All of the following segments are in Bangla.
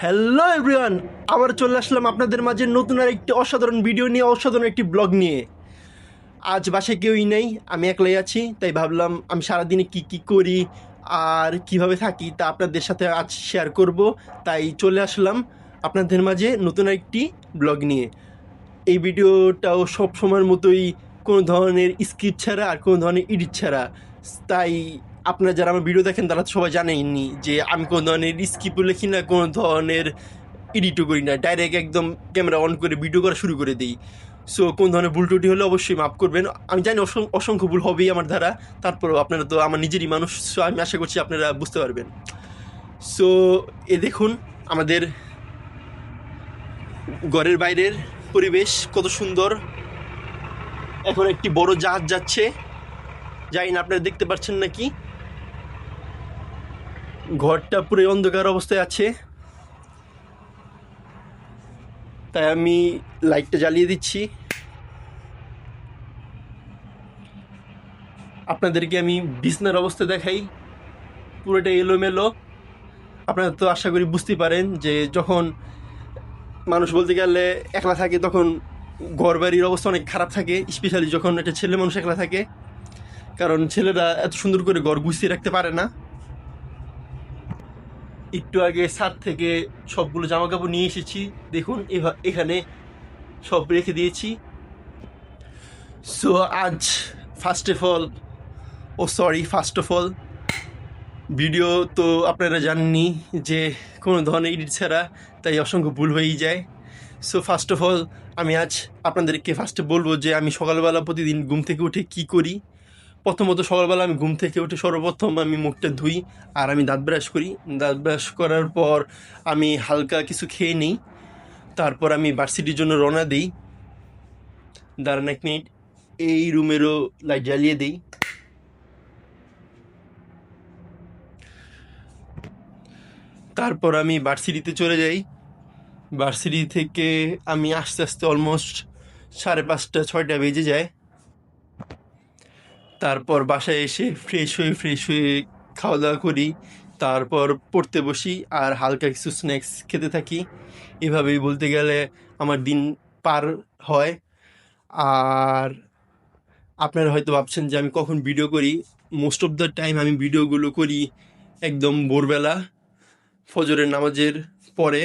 হ্যালো এভরিওয়ান, আবার চলে আসলাম আপনাদের মাঝে নতুন আর একটি অসাধারণ ভিডিও নিয়ে, অসাধারণ একটি ব্লগ নিয়ে। আজ বাসায় কেউই নেই, আমি একলাই আছি, তাই ভাবলাম আমি সারাদিনে কি কি করি আর কিভাবে থাকি তা আপনাদের সাথে আজ শেয়ার করব। তাই চলে আসলাম আপনাদের মাঝে নতুন একটি ব্লগ নিয়ে। এই ভিডিওটাও সব সময়ের মতোই কোনো ধরনের স্ক্রিপ্ট ছাড়া আর কোনো ধরনের এডিট ছাড়া। তাই আপনারা যারা আমার ভিডিও দেখেন তারা তো সবাই জানেননি যে আমি কোনো ধরনের স্ক্রিপ্টও লিখি না, কোনো ধরনের এডিটও করি না, ডাইরেক্ট একদম ক্যামেরা অন করে ভিডিও করা শুরু করে দিই। সো কোন ধরনের ভুল ত্রুটি হলে অবশ্যই মাফ করবেন। আমি জানি অসংখ্য ভুল হবেই আমার দ্বারা, তারপরেও আপনারা তো আমার নিজেরই মানুষ, সো আমি আশা করছি আপনারা বুঝতে পারবেন। সো এ দেখুন আমাদের ঘরের বাইরের পরিবেশ কত সুন্দর। এখন একটি বড় জাহাজ যাচ্ছে, জানি না আপনারা দেখতে পাচ্ছেন নাকি। ঘরটা পুরো অন্ধকার অবস্থায় আছে, তাই আমি লাইটটা জ্বালিয়ে দিচ্ছি। আপনাদেরকে আমি বিছনার অবস্থা দেখাই, পুরোটা এলোমেলো। আপনারা তো আশা করি বুঝতে পারেন যে যখন মানুষ বলতে গেলে একলা থাকে তখন ঘর বাড়ির অবস্থা অনেক খারাপ থাকে, স্পেশালি যখন একটা ছেলে মানুষ একলা থাকে, কারণ ছেলেরা এত সুন্দর করে ঘর গুছিয়ে রাখতে পারে না। একটু আগে ছাদ থেকে সবগুলো জামা কাপড় নিয়ে এসেছি, দেখুন এখানে সব রেখে দিয়েছি। সো আজ ফার্স্ট অফ অল ভিডিও তো আপনারা জানেননি যে কোনো ধরনের এডিট ছাড়া, তাই অসংখ্য ভুল হয়েই যায়। সো ফার্স্ট অফ অল আমি আজ আপনাদেরকে ফার্স্টে বলবো যে আমি সকালবেলা প্রতিদিন ঘুম থেকে উঠে কি করি। প্রথমত সকালবেলা আমি ঘুম থেকে উঠে সর্বপ্রথম আমি মুখটা ধুই আর আমি দাঁত ব্রাশ করি। দাঁত ব্রাশ করার পর আমি হালকা কিছু খেয়ে নিই, তারপর আমি ভার্সিটির জন্য রওনা দিই। দাঁড়ান এক মিনিট, এই রুমেরও লাইট জ্বালিয়ে দিই। তারপর আমি ভার্সিটিতে চলে যাই। ভার্সিটি থেকে আমি আস্তে আস্তে অলমোস্ট 5:30-6টা বেজে যায়। তারপর বাসায় এসে ফ্রেশ হয়ে খাওয়া দাওয়া করি, তারপর পড়তে বসি আর হালকা কিছু স্ন্যাক্স খেতে থাকি। এভাবেই বলতে গেলে আমার দিন পার হয়। আর আপনারা হয়তো ভাবছেন যে আমি কখন ভিডিও করি। মোস্ট অফ দ্য টাইম আমি ভিডিওগুলো করি একদম ভোরবেলা, ফজরের নামাজের পরে।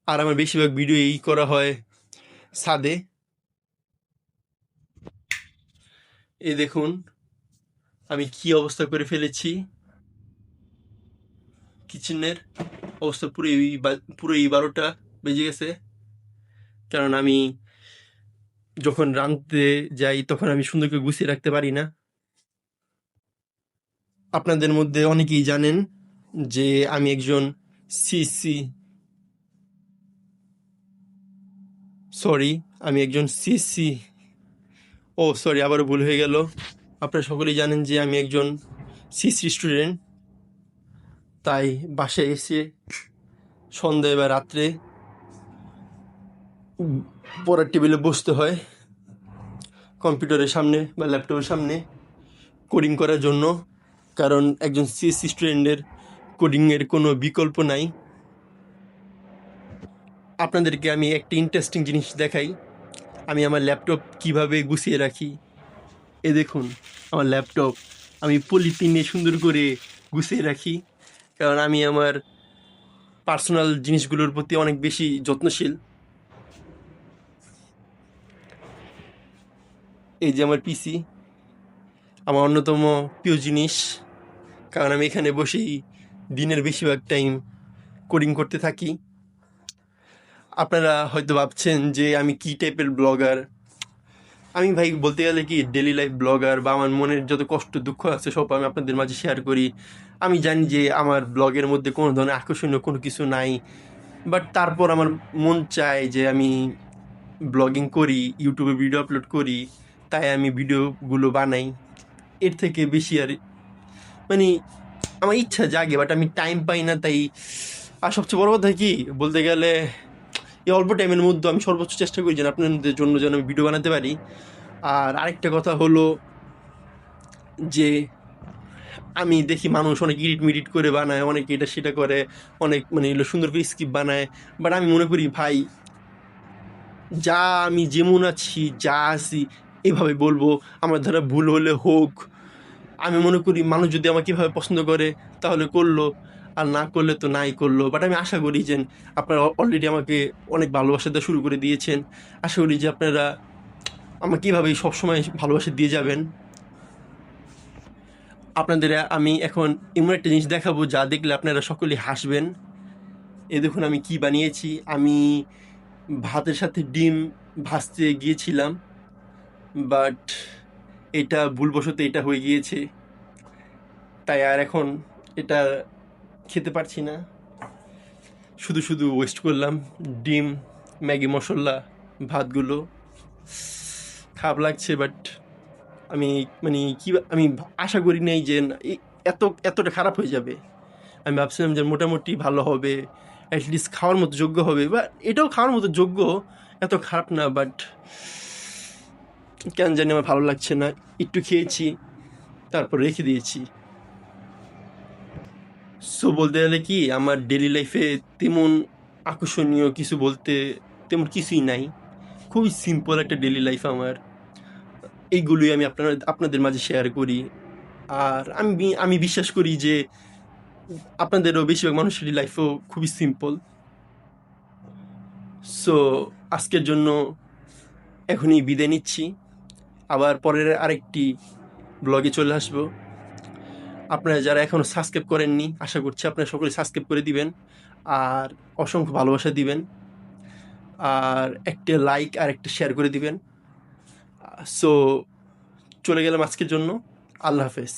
আর আমার বেশিরভাগ ভিডিও এই করা হয় ছাদে। এই দেখুন আমি কি অবস্থা করে ফেলেছি। কিচেনের অবস্থা পুরো এই 12টা বেজে গেছে, কারণ আমি যখন রাঁধতে যাই তখন আমি সুন্দর করে গুছিয়ে রাখতে পারি না। আপনাদের মধ্যে অনেকেই জানেন যে আমি একজন সিসি সরি আমি একজন সিসি ও সরি আবারও ভুল হয়ে গেল। আপনারা সকলেই জানেন যে আমি একজন সিসি স্টুডেন্ট, তাই বাসায় এসে সন্ধ্যায় বা রাত্রে পড়ার টেবিলে বসতে হয় কম্পিউটারের সামনে বা ল্যাপটপের সামনে কোডিং করার জন্য, কারণ একজন সিএসসি স্টুডেন্টের কোডিংয়ের কোনো বিকল্প নাই। আপনাদেরকে আমি একটা ইন্টারেস্টিং জিনিস দেখাই, আমি আমার ল্যাপটপ কিভাবে গুছিয়ে রাখি। এ দেখুন আমার ল্যাপটপ আমি পলিথিনে সুন্দর করে গুছিয়ে রাখি, কারণ আমি আমার পার্সোনাল জিনিসগুলোর প্রতি অনেক বেশি যত্নশীল। এই যে আমার পিসি, আমার অন্যতম প্রিয় জিনিস, কারণ আমি এখানে বসেই দিনের বেশিরভাগ টাইম কোডিং করতে থাকি। আপনারা হয়তো ভাবছেন যে আমি কী টাইপের ব্লগার। আমি ভাই বলতে গেলে কি ডেলি লাইফ ব্লগার, বা আমার মনের যত কষ্ট দুঃখ আছে সব আমি আপনাদের মাঝে শেয়ার করি। আমি জানি যে আমার ব্লগের মধ্যে কোনো ধরনের আকর্ষণীয় কোনো কিছু নাই, বাট তারপর আমার মন চায় যে আমি ব্লগিং করি, ইউটিউবে ভিডিও আপলোড করি, তাই আমি ভিডিওগুলো বানাই। এর থেকে বেশি আর মানে আমার ইচ্ছা জাগে, বাট আমি টাইম পাই না। তাই আর সবচেয়ে বড় কথা কি বলতে গেলে, এই অল্প টাইমের মধ্যে আমি সর্বোচ্চ চেষ্টা করি যেন আপনাদের জন্য যেন আমি ভিডিও বানাতে পারি। আর আরেকটা কথা হলো যে আমি দেখি মানুষ অনেক ইডিট মিডিট করে বানায়, অনেক এটা সেটা করে, অনেক মানে এগুলো সুন্দর করে স্ক্রিপ্ট বানায়। বাট আমি মনে করি ভাই, যা আমি যেমন আছি, যা আছি এভাবে বলবো। আমার দ্বারা ভুল হলে হোক। আমি মনে করি মানুষ যদি আমাকে এভাবে পছন্দ করে তাহলে করলো, আর না করলে তো নাই করলো। বাট আমি আশা করি যে আপনারা অলরেডি আমাকে অনেক ভালোবাসা দেওয়া শুরু করে দিয়েছেন। আশা করি যে আপনারা আমাকে এভাবেই সবসময় ভালোবাসা দিয়ে যাবেন। আপনাদের আমি এখন এমন একটা জিনিস দেখাবো যা দেখলে আপনারা সকলেই হাসবেন। এই দেখুন আমি কি বানিয়েছি। আমি ভাতের সাথে ডিম ভাজতে গিয়েছিলাম, বাট এটা ভুলবশত এটা হয়ে গিয়েছে, তাই আর এখন এটা খেতে পারছি না। শুধু শুধু ওয়েস্ট করলাম ডিম, ম্যাগি মশলা, ভাতগুলো। খারাপ লাগছে, বাট আমি মানে কি আমি আশা করি নাই যে এতটা খারাপ হয়ে যাবে। আমি ভাবছিলাম যে মোটামুটি ভালো হবে, অ্যাটলিস্ট খাওয়ার মতো যোগ্য হবে, বা এটাও খাওয়ার মতো যোগ্য, এত খারাপ না। বাট কেন জানি আমার ভালো লাগছে না। একটু খেয়েছি, তারপর রেখে দিয়েছি। সো বলতে গেলে কি, আমার ডেলি লাইফে তেমন আকর্ষণীয় কিছু বলতে তেমন কিছুই নাই। খুবই সিম্পল একটা ডেলি লাইফ আমার। এইগুলোই আমি আপনাদের মাঝে শেয়ার করি। আর আমি বিশ্বাস করি যে আপনাদেরও বেশিরভাগ মানুষেরই লাইফও খুবই সিম্পল। সো আজকের জন্য এখনই বিদায় নিচ্ছি। আবার পরের আরেকটি ব্লগে চলে আসবো। আপনারা যারা এখনও সাবস্ক্রাইব করেননি, আশা করছি আপনারা সকলে সাবস্ক্রাইব করে দিবেন, আর অসংখ্য ভালোবাসা দিবেন, আর একটা লাইক আর একটা শেয়ার করে দিবেন। সো চলে গেলাম আজকের জন্য। আল্লাহ হাফেজ।